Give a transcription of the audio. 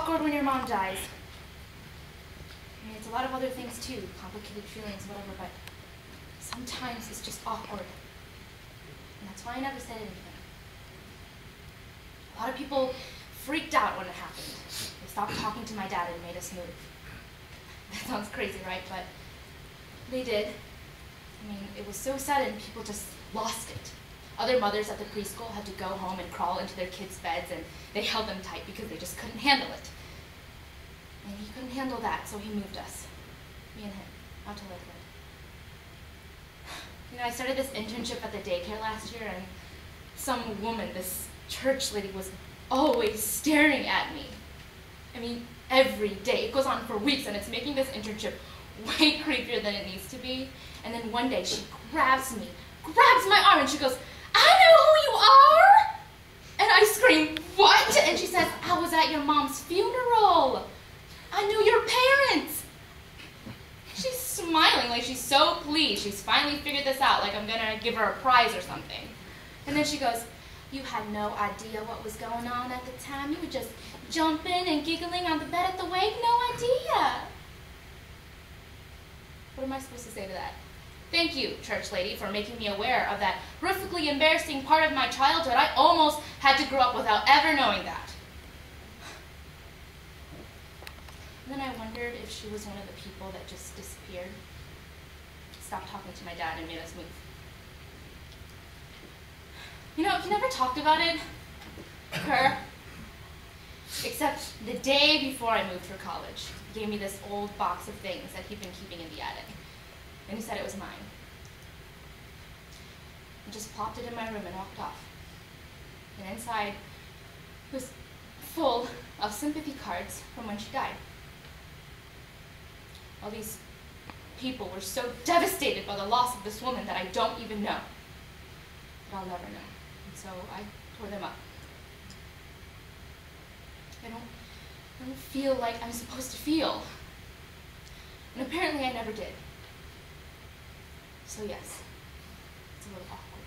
awkward when your mom dies. I mean, it's a lot of other things too, complicated feelings, whatever, but sometimes it's just awkward. And that's why I never said anything. A lot of people freaked out when it happened. They stopped talking to my dad and made us move. That sounds crazy, right? But they did. I mean, it was so sudden, people just lost it. Other mothers at the preschool had to go home and crawl into their kids' beds, and they held them tight because they just couldn't handle it. And he couldn't handle that, so he moved us, me and him, out to Lakewood. You know, I started this internship at the daycare last year, and some woman, this church lady, was always staring at me. I mean, every day. It goes on for weeks, and it's making this internship way creepier than it needs to be. And then one day, she grabs me, grabs my arm, and she goes, "I know who you are!" And I scream, "What?" And she says, "I was at your mom's funeral. I knew your parents." She's smiling like she's so pleased. She's finally figured this out, like I'm gonna give her a prize or something. And then she goes, "You had no idea what was going on at the time. You were just jumping and giggling on the bed at the wake. No idea." What am I supposed to say to that? Thank you, church lady, for making me aware of that horrifically embarrassing part of my childhood. I almost had to grow up without ever knowing that. And then I wondered if she was one of the people that just disappeared, stopped talking to my dad, and made us move. You know, he never talked about it, her, except the day before I moved for college. He gave me this old box of things that he'd been keeping in the attic, and he said it was mine. He just plopped it in my room and walked off. And inside, it was full of sympathy cards from when she died. All these people were so devastated by the loss of this woman that I don't even know. But I'll never know. And so I tore them up. I don't feel like I'm supposed to feel. And apparently I never did. So yes, it's a little awkward.